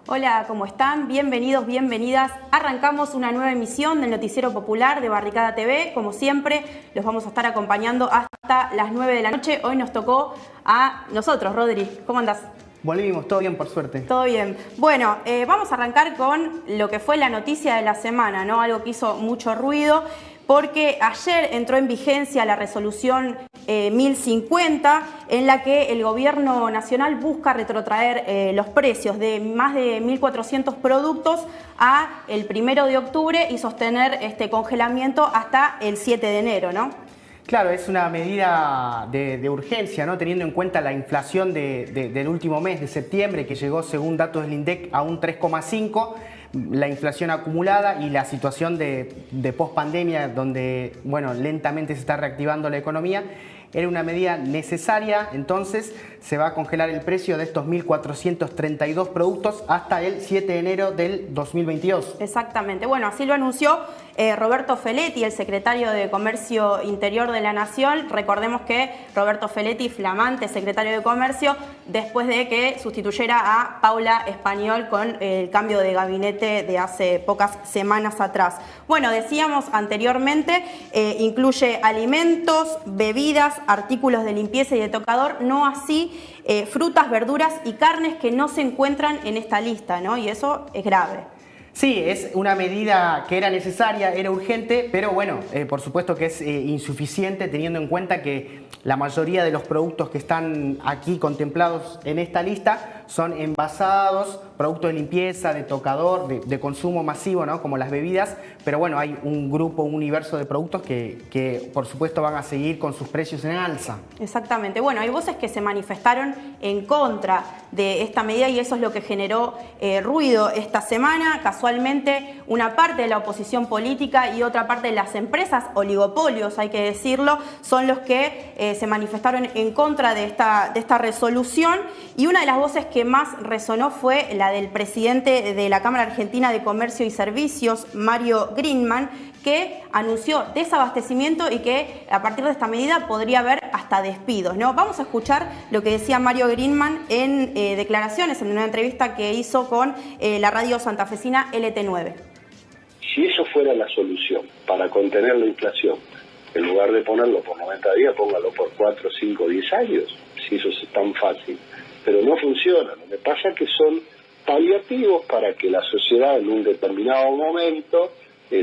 Hola, ¿cómo están? Bienvenidos, bienvenidas. Arrancamos una nueva emisión del Noticiero Popular de Barricada TV. Como siempre, los vamos a estar acompañando hasta las 9 de la noche. Hoy nos tocó a nosotros, Rodri. ¿Cómo andás? Volvimos, todo bien por suerte. Todo bien. Bueno, vamos a arrancar con lo que fue la noticia de la semana, ¿no? Algo que hizo mucho ruido, porque ayer entró en vigencia la resolución 1050, en la que el gobierno nacional busca retrotraer los precios de más de 1.400 productos a el 1 de octubre y sostener este congelamiento hasta el 7 de enero, ¿no? Claro, es una medida de urgencia, ¿no? Teniendo en cuenta la inflación del último mes, de septiembre, que llegó, según datos del INDEC, a un 3,5%. La inflación acumulada y la situación de pospandemia, donde, bueno, lentamente se está reactivando la economía. Era una medida necesaria, entonces se va a congelar el precio de estos 1.432 productos hasta el 7 de enero del 2022. Exactamente. Bueno, así lo anunció Roberto Feletti, el secretario de Comercio Interior de la Nación. Recordemos que Roberto Feletti, flamante secretario de Comercio, después de que sustituyera a Paula Español con el cambio de gabinete de hace pocas semanas atrás. Bueno, decíamos anteriormente, incluye alimentos, bebidas, artículos de limpieza y de tocador, no así frutas, verduras y carnes que no se encuentran en esta lista, ¿no? Y eso es grave. Sí, es una medida que era necesaria, era urgente, pero bueno, por supuesto que es insuficiente teniendo en cuenta que la mayoría de los productos que están aquí contemplados en esta lista son envasados, productos de limpieza, de tocador, de consumo masivo, ¿no? Como las bebidas, pero bueno, hay un grupo, un universo de productos que por supuesto van a seguir con sus precios en alza. Exactamente. Bueno, hay voces que se manifestaron en contra de esta medida y eso es lo que generó ruido esta semana. Casualmente, una parte de la oposición política y otra parte de las empresas, oligopolios hay que decirlo, son los que se manifestaron en contra de esta resolución, y una de las voces que más resonó fue la del presidente de la Cámara Argentina de Comercio y Servicios, Mario Greenman, que anunció desabastecimiento y que a partir de esta medida podría haber hasta despidos, ¿no? Vamos a escuchar lo que decía Mario Greenman en declaraciones, en una entrevista que hizo con la radio santafesina LT9. Si eso fuera la solución para contener la inflación, en lugar de ponerlo por 90 días, póngalo por 4, 5, 10 años, si eso es tan fácil. Pero no funciona. Lo que pasa es que son paliativos para que la sociedad en un determinado momento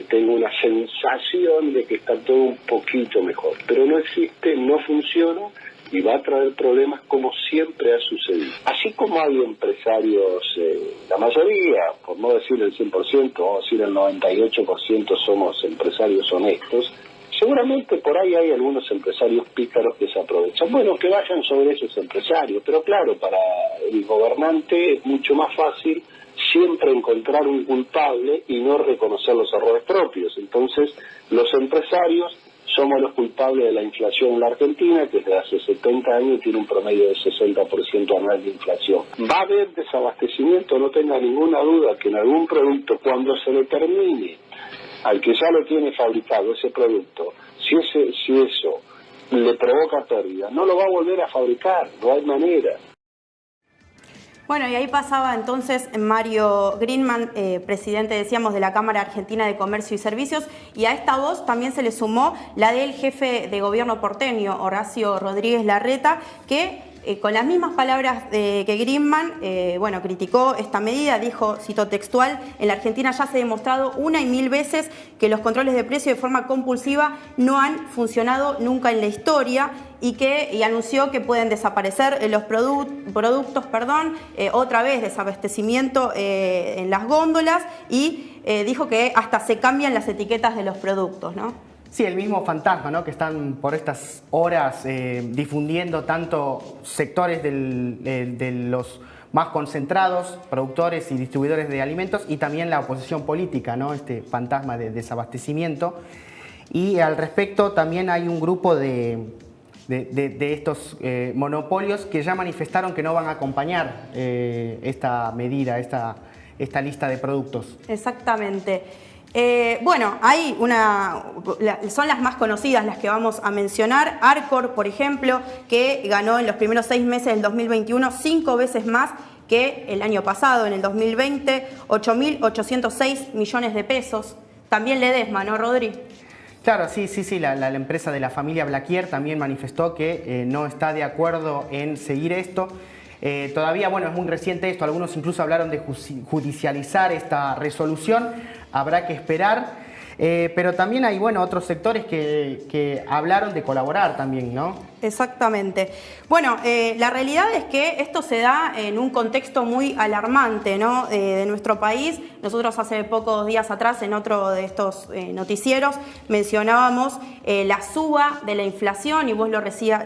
tenga una sensación de que está todo un poquito mejor. Pero no existe, no funciona y va a traer problemas como siempre ha sucedido. Así como hay empresarios, la mayoría, por no decir el 100%, vamos a decir el 98% somos empresarios honestos, seguramente por ahí hay algunos empresarios pícaros que se aprovechan. Bueno, que vayan sobre esos empresarios, pero claro, para el gobernante es mucho más fácil siempre encontrar un culpable y no reconocer los errores propios. Entonces, los empresarios somos los culpables de la inflación en la Argentina, que desde hace 70 años tiene un promedio de 60% anual de inflación. Va a haber desabastecimiento, no tenga ninguna duda que en algún producto, cuando se le termine al que ya lo tiene fabricado ese producto, si eso le provoca pérdida, no lo va a volver a fabricar, no hay manera. Bueno, y ahí pasaba entonces Mario Greenman, presidente, decíamos, de la Cámara Argentina de Comercio y Servicios, y a esta voz también se le sumó la del jefe de gobierno porteño, Horacio Rodríguez Larreta, que con las mismas palabras que Greenman, bueno, criticó esta medida, dijo, cito textual, en la Argentina ya se ha demostrado una y mil veces que los controles de precio de forma compulsiva no han funcionado nunca en la historia, y anunció que pueden desaparecer los productos, otra vez desabastecimiento en las góndolas, y dijo que hasta se cambian las etiquetas de los productos, ¿no? Sí, el mismo fantasma, ¿no? Que están por estas horas difundiendo tanto sectores de los más concentrados, productores y distribuidores de alimentos, y también la oposición política, ¿no? Este fantasma de desabastecimiento. Y al respecto también hay un grupo de estos monopolios que ya manifestaron que no van a acompañar esta medida, esta lista de productos. Exactamente. Bueno, hay son las más conocidas las que vamos a mencionar. Arcor, por ejemplo, que ganó en los primeros 6 meses del 2021 5 veces más que el año pasado, en el 2020, 8.806 millones de pesos. También Ledesma, ¿no, Rodri? Claro, sí, la empresa de la familia Blaquier también manifestó que no está de acuerdo en seguir esto. Todavía, bueno, es muy reciente esto, algunos incluso hablaron de judicializar esta resolución, habrá que esperar, pero también hay, bueno, otros sectores que hablaron de colaborar también, ¿no? Exactamente. Bueno, la realidad es que esto se da en un contexto muy alarmante, ¿no? De nuestro país. Nosotros hace pocos días atrás, en otro de estos noticieros, mencionábamos la suba de la inflación, y vos lo decías,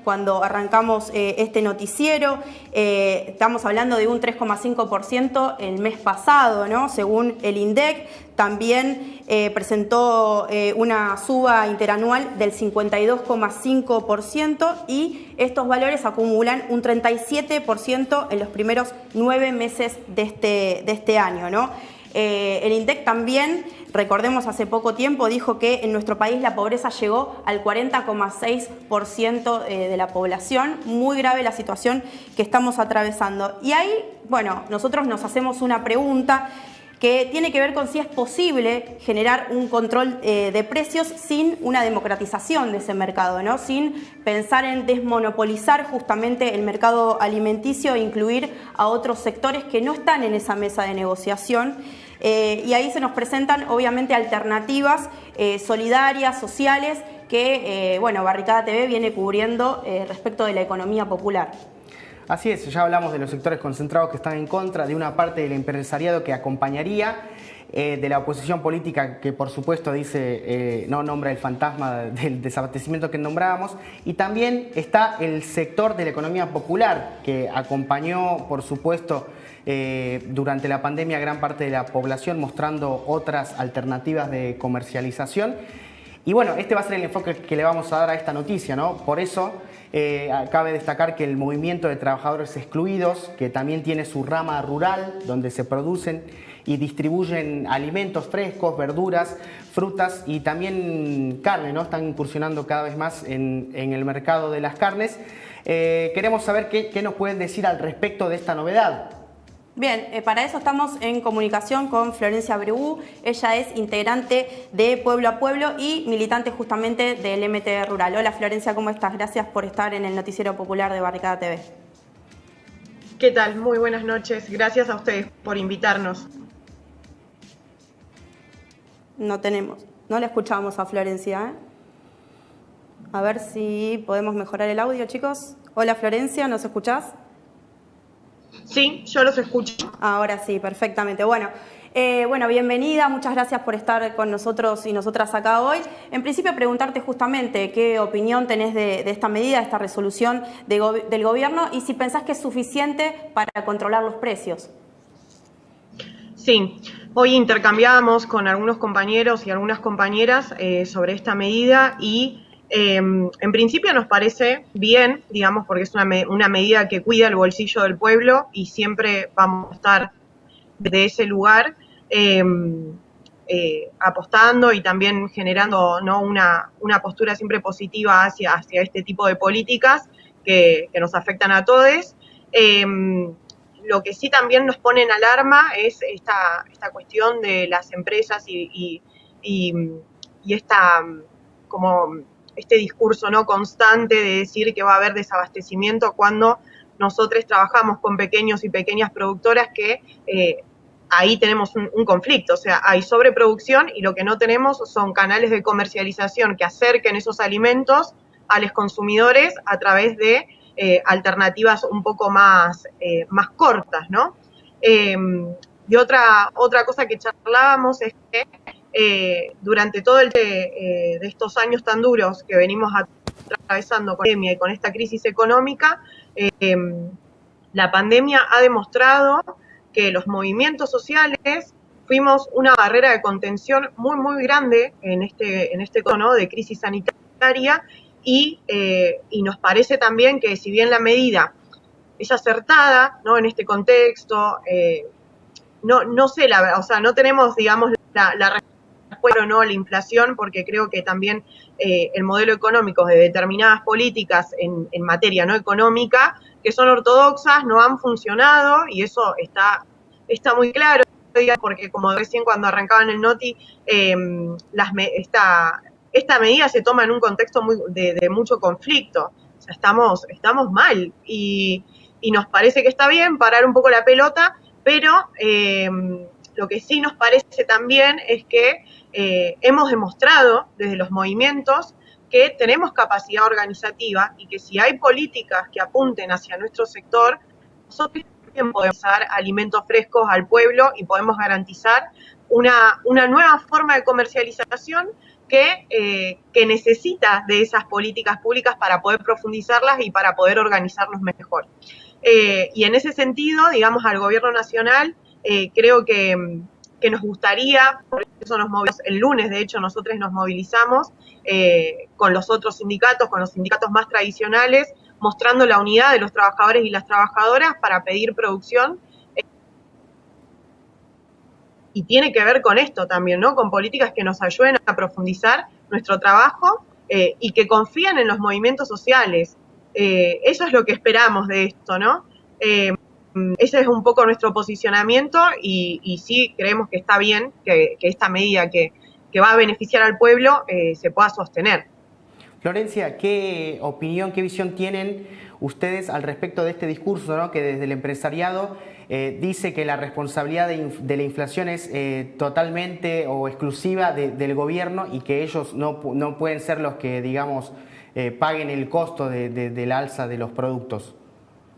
cuando arrancamos este noticiero. Estamos hablando de un 3,5% el mes pasado, ¿no? Según el INDEC. También presentó una suba interanual del 52,5%, y estos valores acumulan un 37% en los primeros 9 meses de este año, ¿no? El INDEC también, recordemos, hace poco tiempo dijo que en nuestro país la pobreza llegó al 40,6% de la población. Muy grave la situación que estamos atravesando. Y ahí, bueno, nosotros nos hacemos una pregunta que tiene que ver con si es posible generar un control de precios sin una democratización de ese mercado, ¿no? Sin pensar en desmonopolizar justamente el mercado alimenticio e incluir a otros sectores que no están en esa mesa de negociación. Y ahí se nos presentan, obviamente, alternativas solidarias, sociales, que, bueno, Barricada TV viene cubriendo respecto de la economía popular. Así es, ya hablamos de los sectores concentrados que están en contra, de una parte del empresariado que acompañaría, de la oposición política que por supuesto dice no nombra el fantasma del desabastecimiento que nombrábamos, y también está el sector de la economía popular que acompañó por supuesto durante la pandemia a gran parte de la población, mostrando otras alternativas de comercialización. Y bueno, este va a ser el enfoque que le vamos a dar a esta noticia, ¿no? Por eso cabe destacar que el movimiento de trabajadores excluidos, que también tiene su rama rural, donde se producen y distribuyen alimentos frescos, verduras, frutas y también carne, ¿no? Están incursionando cada vez más en el mercado de las carnes. Queremos saber qué nos pueden decir al respecto de esta novedad. Bien, para eso estamos en comunicación con Florencia Bregú. Ella es integrante de Pueblo a Pueblo y militante justamente del MT Rural. Hola Florencia, ¿cómo estás? Gracias por estar en el Noticiero Popular de Barricada TV. ¿Qué tal? Muy buenas noches. Gracias a ustedes por invitarnos. No la escuchamos a Florencia, ¿eh? A ver si podemos mejorar el audio, chicos. Hola Florencia, ¿nos escuchás? Sí, yo los escucho. Ahora sí, perfectamente. Bueno, bienvenida, muchas gracias por estar con nosotros y nosotras acá hoy. En principio, preguntarte justamente qué opinión tenés de esta medida, de esta resolución del gobierno, y si pensás que es suficiente para controlar los precios. Sí, hoy intercambiamos con algunos compañeros y algunas compañeras sobre esta medida y en principio nos parece bien, digamos, porque es una medida que cuida el bolsillo del pueblo y siempre vamos a estar desde ese lugar apostando y también generando, ¿no?, una postura siempre positiva hacia este tipo de políticas que nos afectan a todos. Lo que sí también nos pone en alarma es esta cuestión de las empresas y esta como este discurso no constante de decir que va a haber desabastecimiento cuando nosotros trabajamos con pequeños y pequeñas productoras que ahí tenemos un conflicto, o sea, hay sobreproducción y lo que no tenemos son canales de comercialización que acerquen esos alimentos a los consumidores a través de alternativas un poco más cortas, ¿no? Y otra cosa que charlábamos es que durante todo de estos años tan duros que venimos atravesando con la pandemia y con esta crisis económica, la pandemia ha demostrado que los movimientos sociales fuimos una barrera de contención muy, muy grande en este cono de crisis sanitaria y nos parece también que si bien la medida es acertada, ¿no?, en este contexto, no sé, o sea, no tenemos, digamos, la o no la inflación, porque creo que también el modelo económico de determinadas políticas en materia no económica, que son ortodoxas, no han funcionado, y eso está muy claro, porque como recién cuando arrancaban el Noti, esta medida se toma en un contexto de mucho conflicto. O sea, estamos mal, y nos parece que está bien parar un poco la pelota, pero lo que sí nos parece también es que hemos demostrado desde los movimientos que tenemos capacidad organizativa y que si hay políticas que apunten hacia nuestro sector, nosotros también podemos dar alimentos frescos al pueblo y podemos garantizar una nueva forma de comercialización que necesita de esas políticas públicas para poder profundizarlas y para poder organizarnos mejor. Y en ese sentido, digamos, al gobierno nacional, creo que nos gustaría, por eso nos movilizamos, el lunes de hecho nosotros nos movilizamos con los otros sindicatos, con los sindicatos más tradicionales, mostrando la unidad de los trabajadores y las trabajadoras para pedir producción. Y tiene que ver con esto también, ¿no? Con políticas que nos ayuden a profundizar nuestro trabajo y que confíen en los movimientos sociales. Eso es lo que esperamos de esto, ¿no? Ese es un poco nuestro posicionamiento y sí creemos que está bien que esta medida que va a beneficiar al pueblo se pueda sostener. Florencia, ¿qué opinión, qué visión tienen ustedes al respecto de este discurso, ¿no? Que desde el empresariado dice que la responsabilidad de la inflación es totalmente o exclusiva del gobierno y que ellos no pueden ser los que, digamos, paguen el costo de la alza de los productos,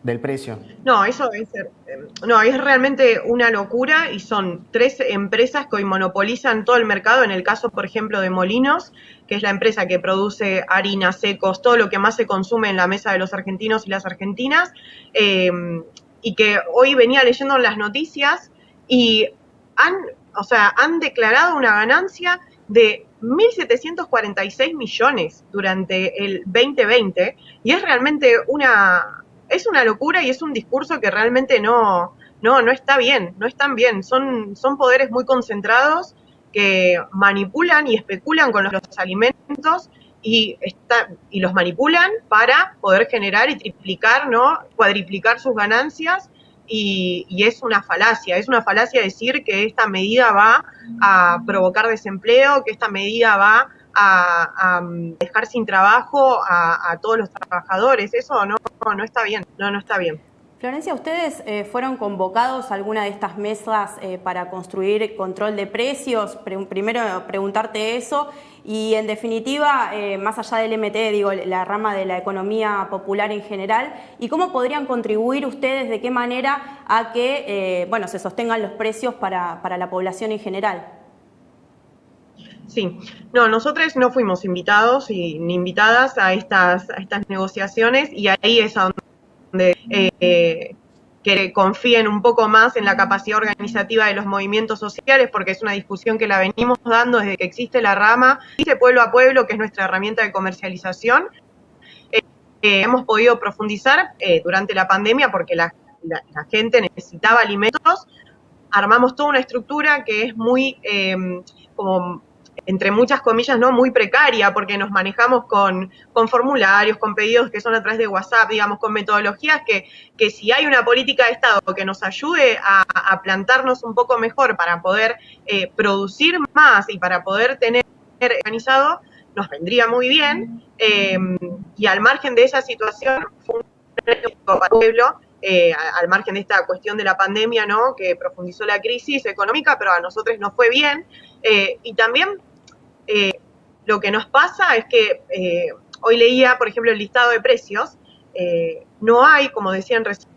del precio? No, eso es realmente una locura y son 3 empresas que hoy monopolizan todo el mercado. En el caso, por ejemplo, de Molinos, que es la empresa que produce harina, secos, todo lo que más se consume en la mesa de los argentinos y las argentinas, y que hoy venía leyendo las noticias y han declarado una ganancia de 1.746 millones durante el 2020 y es realmente una locura y es un discurso que realmente no está bien, no están bien. Son poderes muy concentrados que manipulan y especulan con los alimentos y los manipulan para poder generar y triplicar, ¿no? Cuadriplicar sus ganancias y es una falacia decir que esta medida va a provocar desempleo, que esta medida va a dejar sin trabajo a todos los trabajadores. Eso no está bien, no está bien. Florencia, ¿ustedes fueron convocados a alguna de estas mesas para construir control de precios? Primero preguntarte eso y en definitiva, más allá del MT, digo, la rama de la economía popular en general, ¿y cómo podrían contribuir ustedes, de qué manera, a que se sostengan los precios para la población en general? Sí, no, nosotros no fuimos invitados ni invitadas a estas negociaciones y ahí es a donde que confíen un poco más en la capacidad organizativa de los movimientos sociales, porque es una discusión que la venimos dando desde que existe la rama, existe Pueblo a Pueblo, que es nuestra herramienta de comercialización. Hemos podido profundizar durante la pandemia porque la gente necesitaba alimentos. Armamos toda una estructura que es muy como entre muchas comillas, ¿no? Muy precaria, porque nos manejamos con formularios, con pedidos que son a través de WhatsApp, digamos, con metodologías que si hay una política de Estado que nos ayude a plantarnos un poco mejor para poder producir más y para poder tener organizado, nos vendría muy bien. Y al margen de esa situación, fue un pueblo, al margen de esta cuestión de la pandemia, ¿no? Que profundizó la crisis económica, pero a nosotros nos fue bien. Y también lo que nos pasa es que hoy leía, por ejemplo, el listado de precios. No hay, como decían recién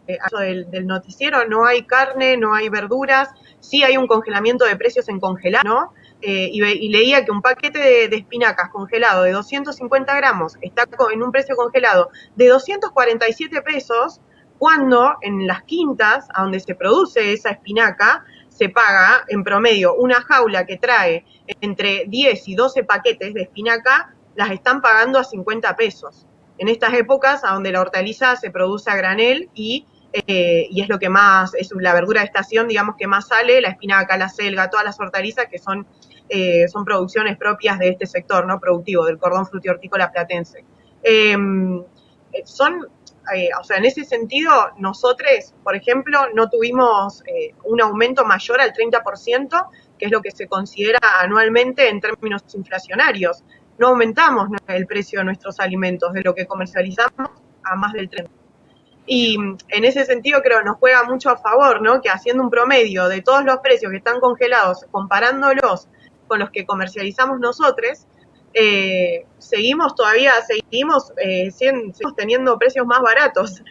del noticiero, no hay carne, no hay verduras, sí hay un congelamiento de precios en congelado, ¿no? Y leía que un paquete de espinacas congelado de 250 gramos está en un precio congelado de 247 pesos, cuando en las quintas, a donde se produce esa espinaca, se paga en promedio una jaula que trae entre 10 y 12 paquetes de espinaca, las están pagando a 50 pesos. En estas épocas, a donde la hortaliza se produce a granel y y es lo que más, es la verdura de estación, digamos, que más sale, la espinaca, la selga, todas las hortalizas que son producciones propias de este sector, ¿no? Productivo, del cordón frutihortícola platense. O sea, en ese sentido, nosotros, por ejemplo, no tuvimos un aumento mayor al 30%, que es lo que se considera anualmente en términos inflacionarios. No aumentamos el precio de nuestros alimentos, de lo que comercializamos, a más del 30%. Y en ese sentido creo que nos juega mucho a favor, ¿no? Que haciendo un promedio de todos los precios que están congelados, comparándolos con los que comercializamos nosotros, seguimos teniendo precios más baratos.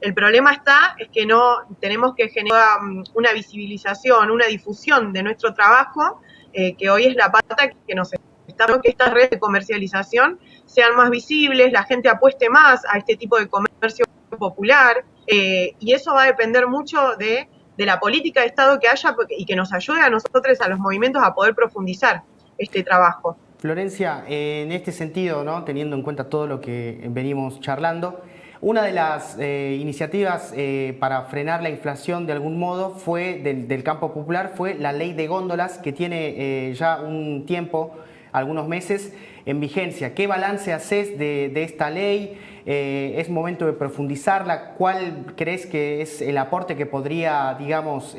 El problema es que no tenemos que generar una visibilización, una difusión de nuestro trabajo, que hoy es la pata que nos está, ¿no? Que estas redes de comercialización sean más visibles, la gente apueste más a este tipo de comercio popular, y eso va a depender mucho de la política de Estado que haya y que nos ayude a nosotros, a los movimientos, a poder profundizar este trabajo. Florencia, en este sentido, ¿no? Teniendo en cuenta todo lo que venimos charlando, una de las iniciativas para frenar la inflación de algún modo fue del campo popular fue la ley de góndolas, que tiene ya un tiempo, algunos meses, en vigencia. ¿Qué balance haces de esta ley? ¿Es momento de profundizarla? ¿Cuál crees que es el aporte que podría, digamos,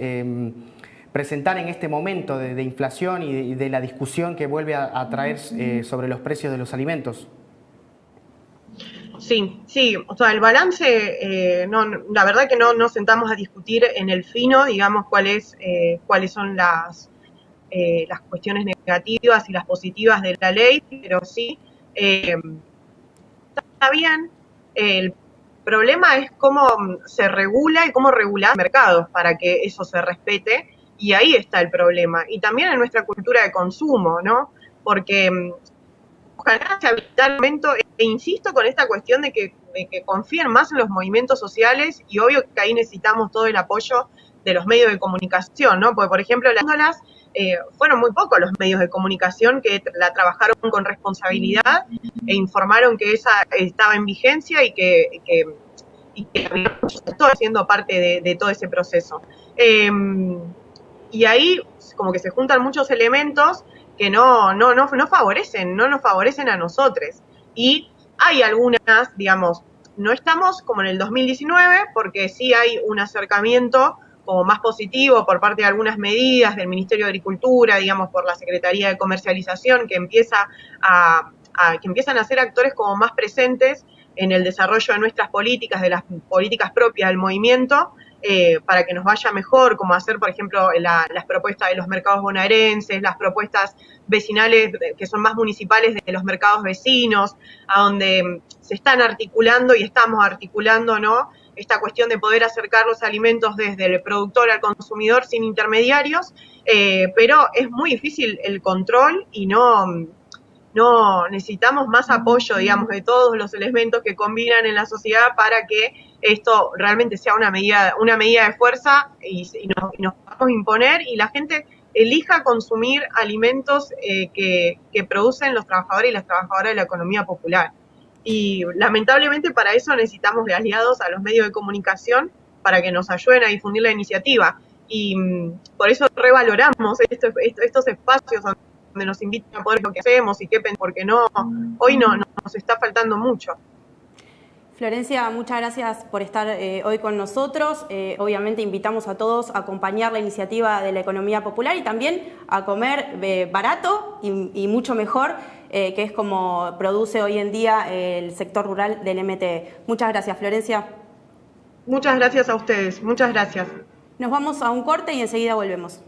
presentar en este momento de inflación y de la discusión que vuelve a traer sobre los precios de los alimentos? Sí, o sea, el balance, la verdad que no nos sentamos a discutir en el fino, digamos, cuáles son las cuestiones negativas y las positivas de la ley, pero sí, está bien. El problema es cómo se regula y cómo regular mercados para que eso se respete, y ahí está el problema. Y también en nuestra cultura de consumo, ¿no? Porque ojalá se habilitara el momento, e insisto con esta cuestión de que confíen más en los movimientos sociales, y obvio que ahí necesitamos todo el apoyo de los medios de comunicación, ¿no? Porque, por ejemplo, las góndolas fueron muy pocos los medios de comunicación que la trabajaron con responsabilidad e informaron que esa estaba en vigencia y que estaba siendo parte de todo ese proceso. Y ahí como que se juntan muchos elementos que no nos favorecen a nosotros. Y hay algunas, digamos, no estamos como en el 2019, porque sí hay un acercamiento como más positivo por parte de algunas medidas del Ministerio de Agricultura, digamos, por la Secretaría de Comercialización, que empiezan a ser actores como más presentes en el desarrollo de nuestras políticas, de las políticas propias del movimiento, para que nos vaya mejor, como hacer, por ejemplo, las propuestas de los mercados bonaerenses, las propuestas vecinales que son más municipales de los mercados vecinos, a donde se están articulando y estamos articulando, ¿no?, esta cuestión de poder acercar los alimentos desde el productor al consumidor sin intermediarios, pero es muy difícil el control y no necesitamos más apoyo, digamos, de todos los elementos que combinan en la sociedad para que esto realmente sea una medida de fuerza y nos podamos imponer y la gente elija consumir alimentos que producen los trabajadores y las trabajadoras de la economía popular. Y lamentablemente para eso necesitamos de aliados a los medios de comunicación para que nos ayuden a difundir la iniciativa. Y por eso revaloramos estos espacios donde nos invitan a poder lo que hacemos y qué pensamos, porque hoy nos está faltando mucho. Florencia, muchas gracias por estar hoy con nosotros. Obviamente invitamos a todos a acompañar la iniciativa de la economía popular y también a comer barato y mucho mejor, que es como produce hoy en día el sector rural del MTE. Muchas gracias, Florencia. Muchas gracias a ustedes, muchas gracias. Nos vamos a un corte y enseguida volvemos.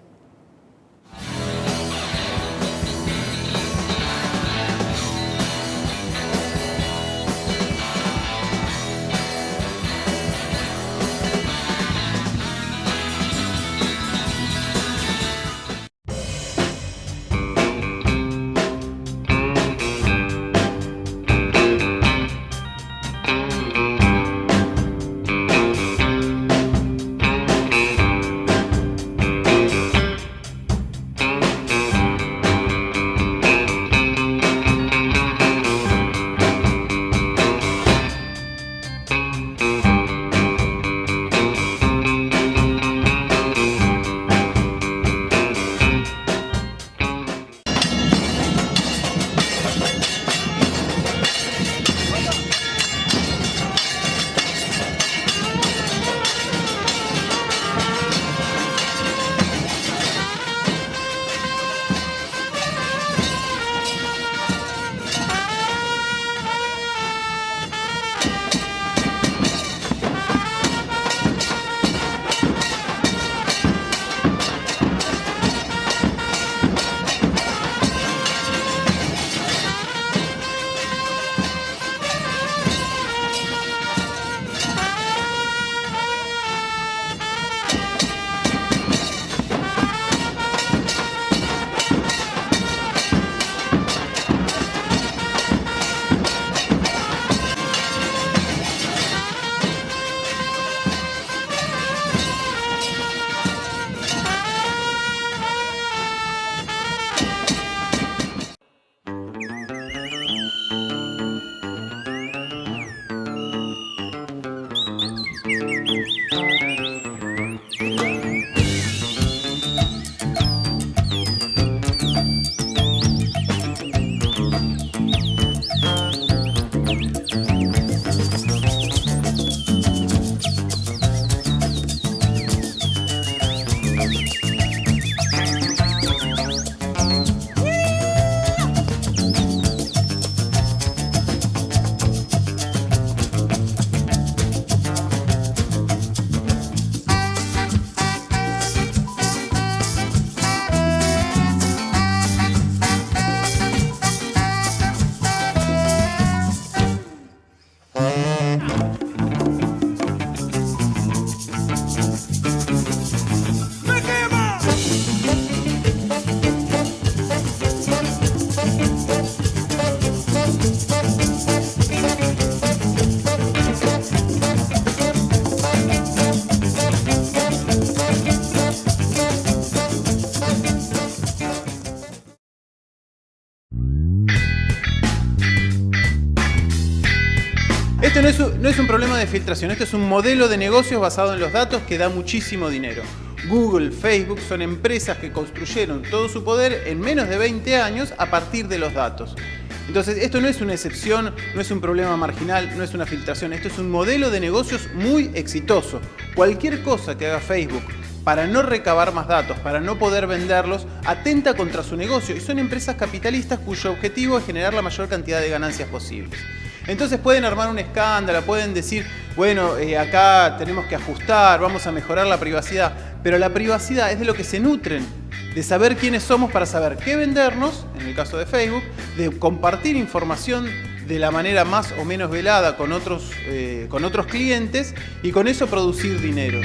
Esto no es un problema de filtración, esto es un modelo de negocios basado en los datos que da muchísimo dinero. Google, Facebook son empresas que construyeron todo su poder en menos de 20 años a partir de los datos. Entonces, esto no es una excepción, no es un problema marginal, no es una filtración, esto es un modelo de negocios muy exitoso. Cualquier cosa que haga Facebook para no recabar más datos, para no poder venderlos, atenta contra su negocio y son empresas capitalistas cuyo objetivo es generar la mayor cantidad de ganancias posibles. Entonces pueden armar un escándalo, pueden decir, bueno, acá tenemos que ajustar, vamos a mejorar la privacidad, pero la privacidad es de lo que se nutren, de saber quiénes somos para saber qué vendernos, en el caso de Facebook, de compartir información de la manera más o menos velada con otros clientes y con eso producir dinero.